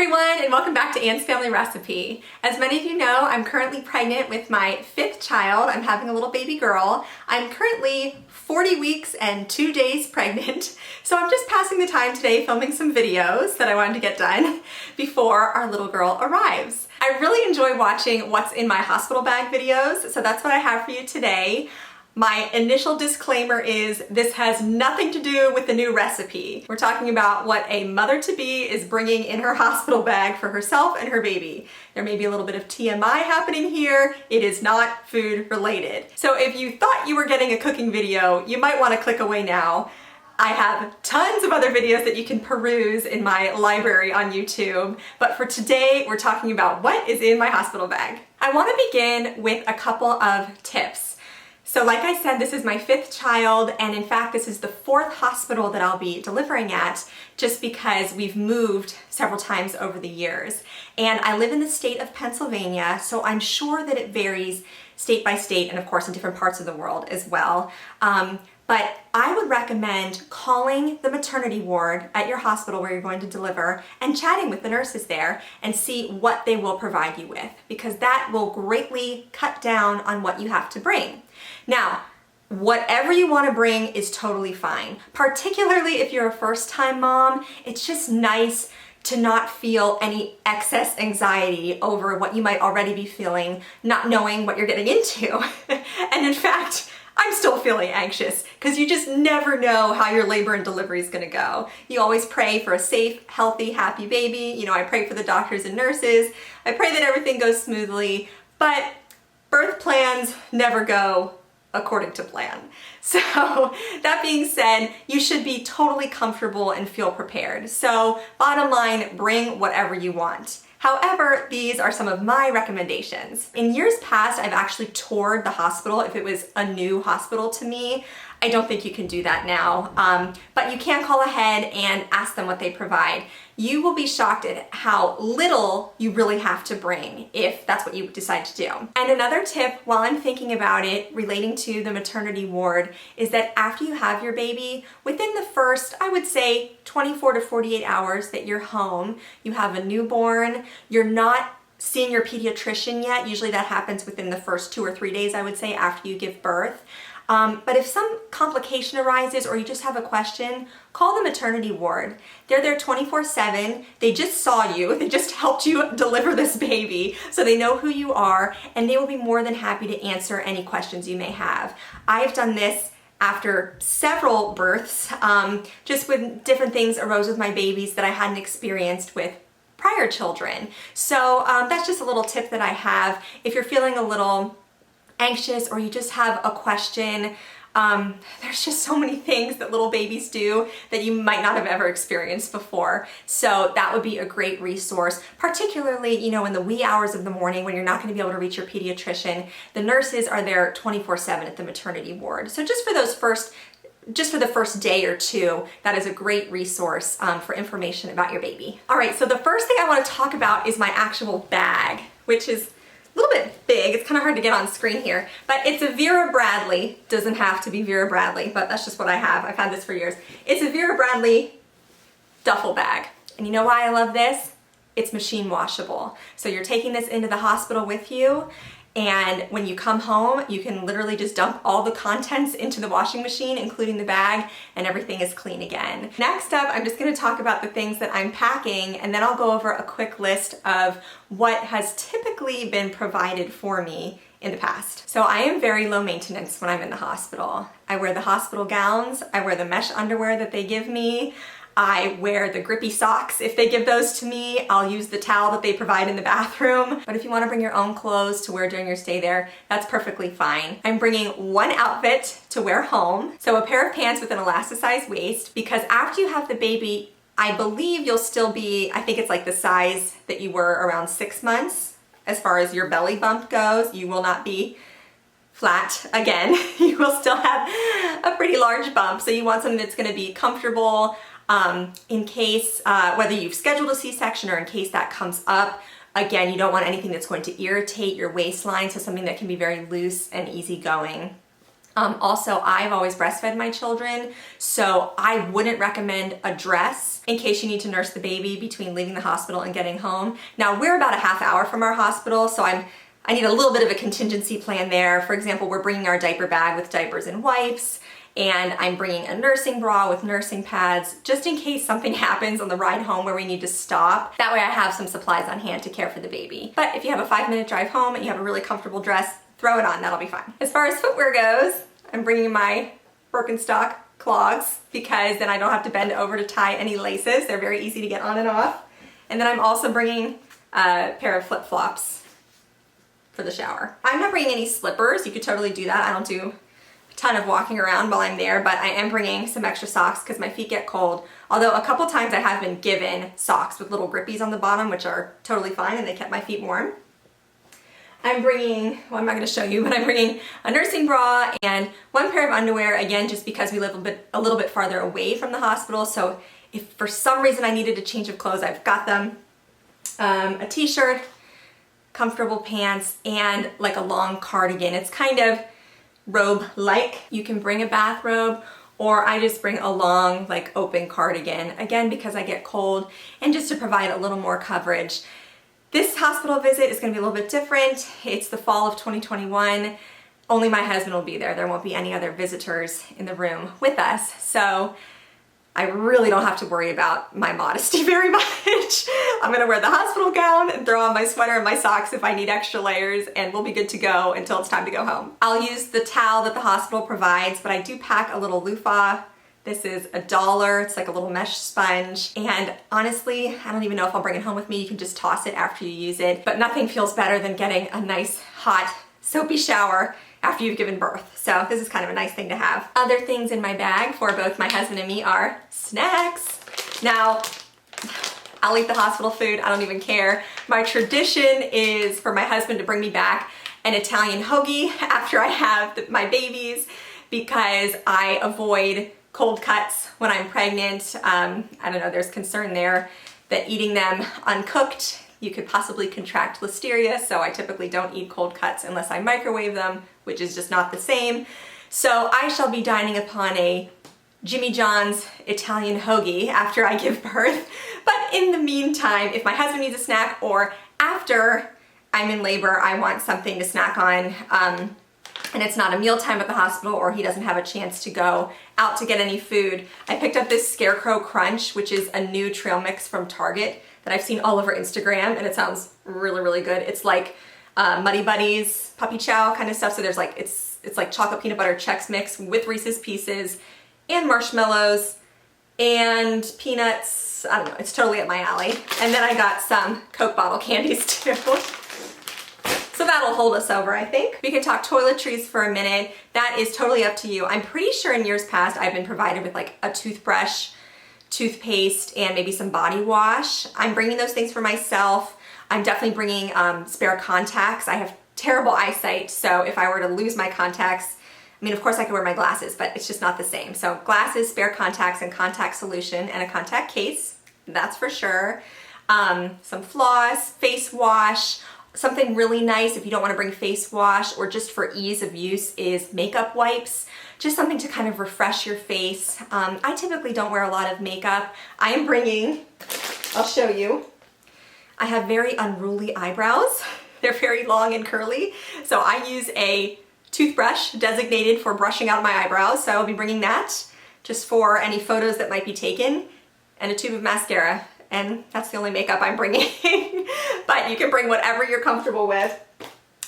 everyone, and welcome back to Anne's Family Recipe. As many of you know, I'm currently pregnant with my 5th child. I'm having a little baby girl. I'm currently 40 weeks and 2 days pregnant, so I'm just passing the time today filming some videos that I wanted to get done before our little girl arrives. I really enjoy watching what's in my hospital bag videos, so that's what I have for you today. My initial disclaimer is this has nothing to do with the new recipe. We're talking about what a mother-to-be is bringing in her hospital bag for herself and her baby. There may be a little bit of TMI happening here. It is not food related. So if you thought you were getting a cooking video, you might want to click away now. I have tons of other videos that you can peruse in my library on YouTube, but for today we're talking about what is in my hospital bag. I want to begin with a couple of tips. So like I said, this is my 5th child, and in fact this is the 4th hospital that I'll be delivering at, just because we've moved several times over the years. And I live in the state of Pennsylvania, so I'm sure that it varies state by state and of course in different parts of the world as well. But I would recommend calling the maternity ward at your hospital where you're going to deliver and chatting with the nurses there and see what they will provide you with, because that will greatly cut down on what you have to bring. Now, whatever you want to bring is totally fine, particularly if you're a first-time mom. It's just nice to not feel any excess anxiety over what you might already be feeling, not knowing what you're getting into. And in fact, I'm still feeling anxious because you just never know how your labor and delivery is going to go. You always pray for a safe, healthy, happy baby. You know, I pray for the doctors and nurses. I pray that everything goes smoothly, but birth plans never go according to plan. So that being said, you should be totally comfortable and feel prepared. So bottom line, bring whatever you want. However, these are some of my recommendations. In years past, I've actually toured the hospital if it was a new hospital to me. I don't think you can do that now, but you can call ahead and ask them what they provide. You will be shocked at how little you really have to bring if that's what you decide to do. And another tip while I'm thinking about it relating to the maternity ward is that after you have your baby, within the first, I would say 24 to 48 hours that you're home, you have a newborn, you're not seeing your pediatrician yet. Usually that happens within the first 2 or 3 days, I would say, after you give birth. But if some complication arises or you just have a question, call the maternity ward. They're there 24/7. They just saw you. They just helped you deliver this baby, so they know who you are, and they will be more than happy to answer any questions you may have. I've done this after several births, just when different things arose with my babies that I hadn't experienced with prior children. So that's just a little tip that I have. If you're feeling a little anxious or you just have a question, there's just so many things that little babies do that you might not have ever experienced before. So that would be a great resource, particularly, you know, in the wee hours of the morning when you're not going to be able to reach your pediatrician. The nurses are there 24/7 at the maternity ward. So just for the first day or two, that is a great resource for information about your baby. All right, so the first thing I want to talk about is my actual bag, which is a little bit big. It's kind of hard to get on screen here, but it's a Vera Bradley. Doesn't have to be Vera Bradley, but that's just what I have. I've had this for years. It's a Vera Bradley duffel bag. And you know why I love this? It's machine washable. So you're taking this into the hospital with you, and when you come home, you can literally just dump all the contents into the washing machine, including the bag, and everything is clean again. Next up, I'm just gonna talk about the things that I'm packing, and then I'll go over a quick list of what has typically been provided for me in the past. So I am very low maintenance when I'm in the hospital. I wear the hospital gowns, I wear the mesh underwear that they give me, I wear the grippy socks if they give those to me. I'll use the towel that they provide in the bathroom. But if you want to bring your own clothes to wear during your stay there, that's perfectly fine. I'm bringing one outfit to wear home. So a pair of pants with an elasticized waist, because after you have the baby, I believe you'll still be, I think it's like the size that you were around 6 months. As far as your belly bump goes, you will not be flat again. You will still have a pretty large bump. So you want something that's going to be comfortable, in case, whether you've scheduled a C-section or in case that comes up. Again, you don't want anything that's going to irritate your waistline, so something that can be very loose and easygoing. Also, I've always breastfed my children, so I wouldn't recommend a dress in case you need to nurse the baby between leaving the hospital and getting home. Now, we're about a half hour from our hospital, so I need a little bit of a contingency plan there. For example, we're bringing our diaper bag with diapers and wipes, and I'm bringing a nursing bra with nursing pads, just in case something happens on the ride home where we need to stop. That way I have some supplies on hand to care for the baby. But if you have a 5-minute drive home and you have a really comfortable dress, throw it on, that'll be fine. As far as footwear goes, I'm bringing my Birkenstock clogs because then I don't have to bend over to tie any laces. They're very easy to get on and off. And then I'm also bringing a pair of flip-flops for the shower. I'm not bringing any slippers. You could totally do that. I don't do a ton of walking around while I'm there, but I am bringing some extra socks because my feet get cold. Although a couple times I have been given socks with little grippies on the bottom, which are totally fine, and they kept my feet warm. I'm bringing, well, I'm not going to show you, but I'm bringing a nursing bra and one pair of underwear, again, just because we live a little bit farther away from the hospital. So if for some reason I needed a change of clothes, I've got them. A t-shirt, comfortable pants, and like a long cardigan. It's kind of robe-like. You can bring a bathrobe, or I just bring a long, like open cardigan, again, because I get cold and just to provide a little more coverage. This hospital visit is going to be a little bit different. It's the fall of 2021. Only my husband will be there. There won't be any other visitors in the room with us. So I really don't have to worry about my modesty very much. I'm going to wear the hospital gown and throw on my sweater and my socks if I need extra layers, and we'll be good to go until it's time to go home. I'll use the towel that the hospital provides, but I do pack a little loofah. This is $1. It's like a little mesh sponge. And honestly, I don't even know if I'll bring it home with me. You can just toss it after you use it. But nothing feels better than getting a nice, hot, soapy shower after you've given birth. So this is kind of a nice thing to have. Other things in my bag for both my husband and me are snacks. Now, I'll eat the hospital food. I don't even care. My tradition is for my husband to bring me back an Italian hoagie after I have my babies, because I avoid cold cuts when I'm pregnant. I don't know, there's concern there that eating them uncooked, you could possibly contract listeria, so I typically don't eat cold cuts unless I microwave them, which is just not the same. So I shall be dining upon a Jimmy John's Italian hoagie after I give birth. But in the meantime, if my husband needs a snack, or after I'm in labor, I want something to snack on, and it's not a mealtime at the hospital, or he doesn't have a chance to go out to get any food, I picked up this Scarecrow Crunch, which is a new trail mix from Target that I've seen all over Instagram, and it sounds really, really good. It's like Muddy Buddies, Puppy Chow kind of stuff. So there's like, it's like chocolate peanut butter Chex Mix with Reese's Pieces and marshmallows and peanuts. I don't know, it's totally up my alley. And then I got some Coke bottle candies too. So that'll hold us over, I think. We can talk toiletries for a minute. That is totally up to you. I'm pretty sure in years past I've been provided with like a toothbrush, toothpaste, and maybe some body wash. I'm bringing those things for myself. I'm definitely bringing spare contacts. I have terrible eyesight, so if I were to lose my contacts, I mean, of course I could wear my glasses, but it's just not the same. So glasses, spare contacts, and contact solution, and a contact case, that's for sure. Some floss, face wash. Something really nice if you don't want to bring face wash, or just for ease of use, is makeup wipes. Just something to kind of refresh your face. I typically don't wear a lot of makeup. I am bringing, I'll show you. I have very unruly eyebrows. They're very long and curly. So I use a toothbrush designated for brushing out my eyebrows. So I'll be bringing that just for any photos that might be taken, and a tube of mascara. And that's the only makeup I'm bringing. But you can bring whatever you're comfortable with.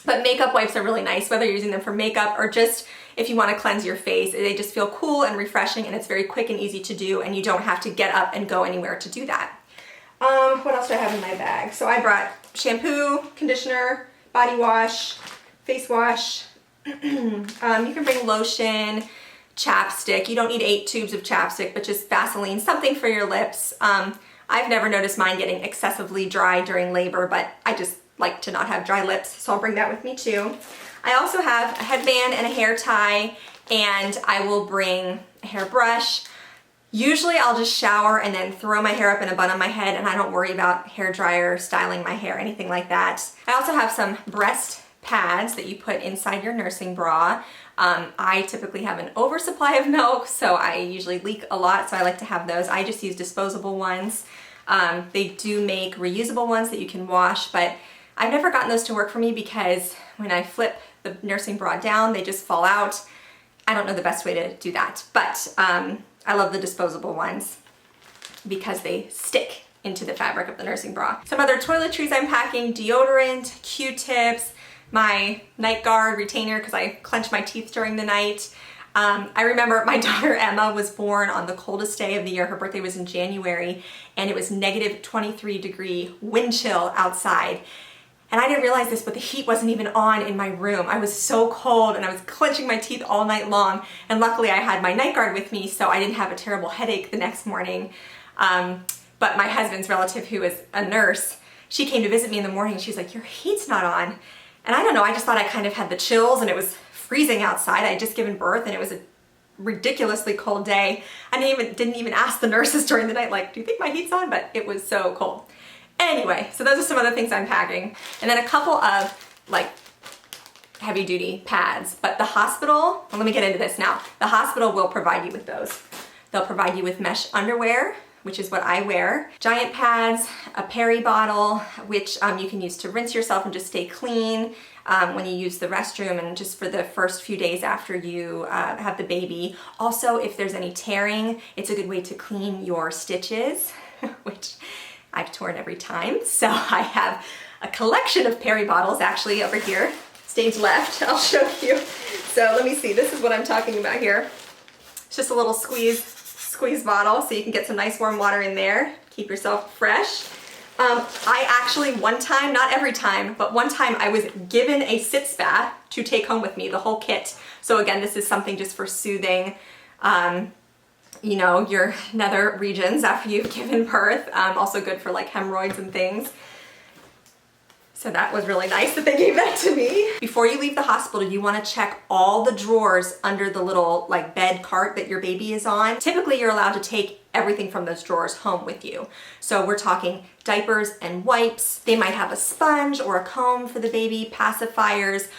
But makeup wipes are really nice, whether you're using them for makeup or just if you want to cleanse your face. They just feel cool and refreshing, and it's very quick and easy to do, and you don't have to get up and go anywhere to do that. What else do I have in my bag? So I brought shampoo, conditioner, body wash, face wash. You can bring lotion, chapstick. You don't need 8 tubes of chapstick, but just Vaseline, something for your lips. I've never noticed mine getting excessively dry during labor, but I just like to not have dry lips, so I'll bring that with me too. I also have a headband and a hair tie, and I will bring a hairbrush. Usually I'll just shower and then throw my hair up in a bun on my head, and I don't worry about hair dryer, styling my hair, anything like that. I also have some breast pads that you put inside your nursing bra. I typically have an oversupply of milk, so I usually leak a lot, so I like to have those. I just use disposable ones. They do make reusable ones that you can wash, but I've never gotten those to work for me because when I flip the nursing bra down, they just fall out. I don't know the best way to do that, but I love the disposable ones because they stick into the fabric of the nursing bra. Some other toiletries I'm packing: deodorant, Q-tips, my night guard retainer because I clench my teeth during the night. I remember my daughter Emma was born on the coldest day of the year. Her birthday was in January, and it was negative 23-degree wind chill outside. And I didn't realize this, but the heat wasn't even on in my room. I was so cold and I was clenching my teeth all night long. And luckily I had my night guard with me, so I didn't have a terrible headache the next morning. But my husband's relative, who is a nurse, she came to visit me in the morning and she's like, "Your heat's not on." And I don't know, I just thought I kind of had the chills and it was freezing outside. I had just given birth and it was a ridiculously cold day. I didn't even ask the nurses during the night, like, "Do you think my heat's on?" But it was so cold. Anyway, so those are some other things I'm packing. And then a couple of like heavy duty pads. But the hospital, well, let me get into this now. The hospital will provide you with those. They'll provide you with mesh underwear, which is what I wear, giant pads, a peri bottle, which you can use to rinse yourself and just stay clean when you use the restroom and just for the first few days after you have the baby. Also, if there's any tearing, it's a good way to clean your stitches, which I've torn every time. So I have a collection of peri bottles actually over here. Stage left, I'll show you. So let me see, this is what I'm talking about here. It's just a little squeeze bottle so you can get some nice warm water in there. Keep yourself fresh. I actually one time, not every time, but one time I was given a sitz bath to take home with me, the whole kit. So again, this is something just for soothing you know, your nether regions after you've given birth. Also good for like hemorrhoids and things. So that was really nice that they gave that to me. Before you leave the hospital, you want to check all the drawers under the little like bed cart that your baby is on. Typically you're allowed to take everything from those drawers home with you. So we're talking diapers and wipes. They might have a sponge or a comb for the baby, pacifiers.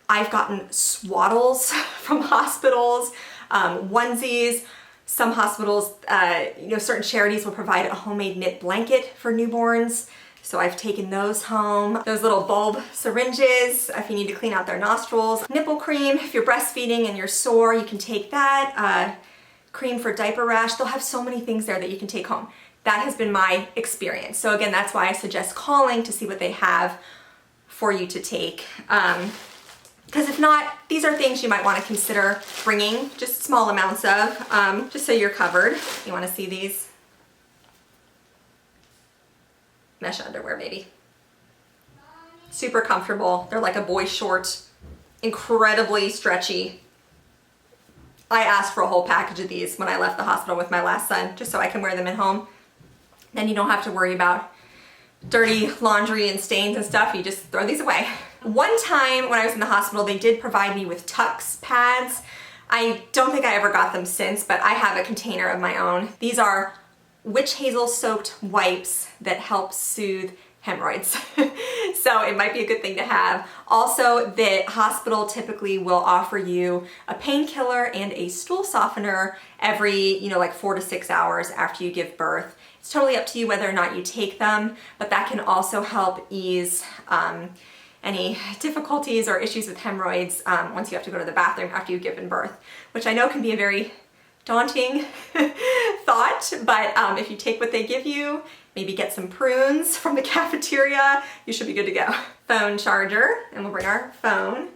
I've gotten swaddles from hospitals, onesies. Some hospitals, you know, certain charities will provide a homemade knit blanket for newborns. So I've taken those home. Those little bulb syringes, if you need to clean out their nostrils. Nipple cream, if you're breastfeeding and you're sore, you can take that. Cream for diaper rash. They'll have so many things there that you can take home. That has been my experience. So again, that's why I suggest calling to see what they have for you to take. Because if not, these are things you might want to consider bringing just small amounts of, just so you're covered. You want to see these? Mesh underwear, baby. Super comfortable. They're like a boy short, incredibly stretchy. I asked for a whole package of these when I left the hospital with my last son, just so I can wear them at home. Then you don't have to worry about dirty laundry and stains and stuff. You just throw these away. One time when I was in the hospital, they did provide me with Tux pads. I don't think I ever got them since, but I have a container of my own. These are witch hazel soaked wipes that help soothe hemorrhoids. So it might be a good thing to have. Also, the hospital typically will offer you a painkiller and a stool softener every, you know, like 4 to 6 hours after you give birth. It's totally up to you whether or not you take them, but that can also help ease any difficulties or issues with hemorrhoids once you have to go to the bathroom after you've given birth, which I know can be a very daunting thought, but if you take what they give you, maybe get some prunes from the cafeteria, you should be good to go. Phone charger, and we'll bring our phone.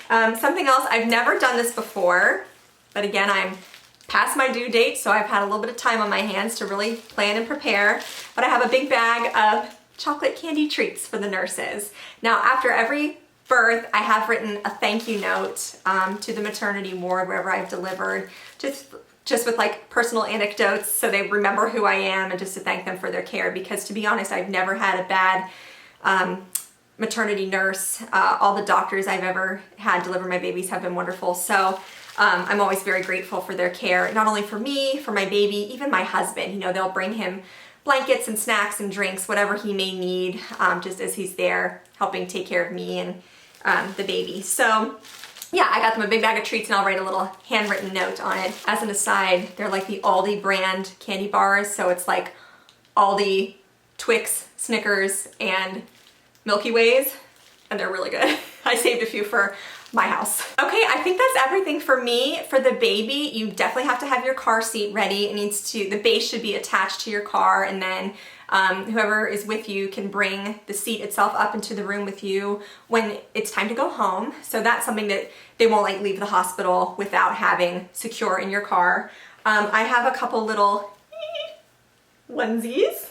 Something else, I've never done this before, but again, I'm past my due date, so I've had a little bit of time on my hands to really plan and prepare, but I have a big bag of chocolate candy treats for the nurses. Now, after every birth, I have written a thank you note to the maternity ward wherever I've delivered, just with like personal anecdotes so they remember who I am and just to thank them for their care, because to be honest, I've never had a bad maternity nurse. All the doctors I've ever had deliver my babies have been wonderful. So I'm always very grateful for their care, not only for me, for my baby, even my husband. You know, they'll bring him blankets and snacks and drinks, whatever he may need, just as he's there helping take care of me. And the baby. So yeah, I got them a big bag of treats and I'll write a little handwritten note on it. As an aside, they're like the Aldi brand candy bars. So it's like Aldi, Twix, Snickers, and Milky Ways, and they're really good. I saved a few for my house. Okay, I think that's everything for me. For the baby, you definitely have to have your car seat ready. It needs to, the base should be attached to your car, and then whoever is with you can bring the seat itself up into the room with you when it's time to go home. So that's something that they won't like leave the hospital without having secure in your car. I have a couple little onesies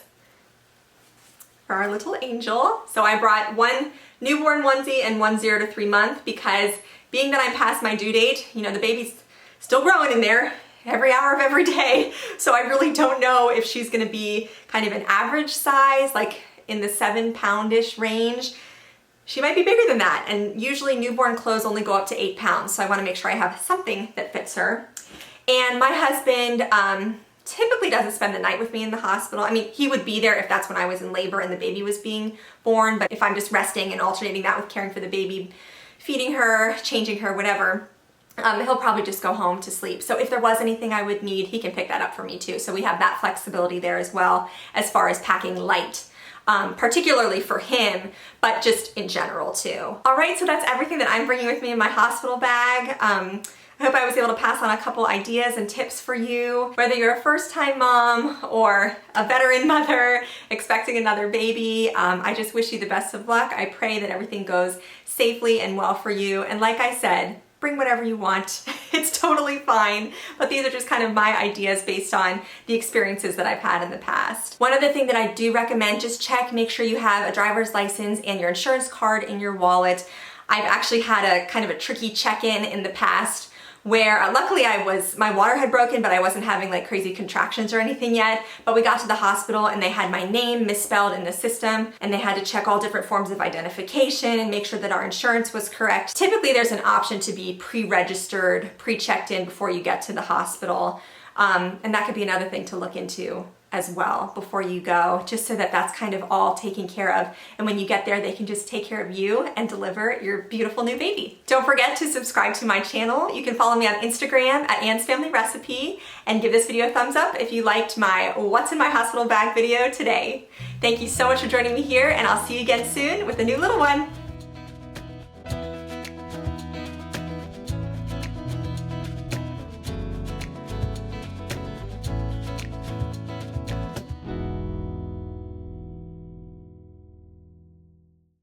for our little angel. So I brought one newborn onesie and one 0 to 3 month because being that I'm past my due date, you know, the baby's still growing in there every hour of every day. So I really don't know if she's gonna be kind of an average size, like in the 7 pound-ish range. She might be bigger than that. And usually newborn clothes only go up to 8 pounds. So I wanna make sure I have something that fits her. And my husband typically doesn't spend the night with me in the hospital. I mean, he would be there if that's when I was in labor and the baby was being born. But if I'm just resting and alternating that with caring for the baby, feeding her, changing her, whatever, he'll probably just go home to sleep. So if there was anything I would need, he can pick that up for me too. So we have that flexibility there as well as far as packing light, particularly for him, but just in general too. All right, so that's everything that I'm bringing with me in my hospital bag. I hope I was able to pass on a couple ideas and tips for you, whether you're a first-time mom or a veteran mother expecting another baby. I just wish you the best of luck. I pray that everything goes safely and well for you. And like I said, bring whatever you want. It's totally fine. But these are just kind of my ideas based on the experiences that I've had in the past. One other thing that I do recommend, just check, make sure you have a driver's license and your insurance card in your wallet. I've actually had a kind of a tricky check-in in the past where luckily my water had broken, but I wasn't having like crazy contractions or anything yet. But we got to the hospital and they had my name misspelled in the system and they had to check all different forms of identification and make sure that our insurance was correct. Typically there's an option to be pre-registered, pre-checked in before you get to the hospital. And that could be another thing to look into as well before you go, just so that that's kind of all taken care of. And when you get there, they can just take care of you and deliver your beautiful new baby. Don't forget to subscribe to my channel. You can follow me on Instagram at Ann's Family Recipe and give this video a thumbs up if you liked my What's in My Hospital Bag video today. Thank you so much for joining me here, and I'll see you again soon with a new little one.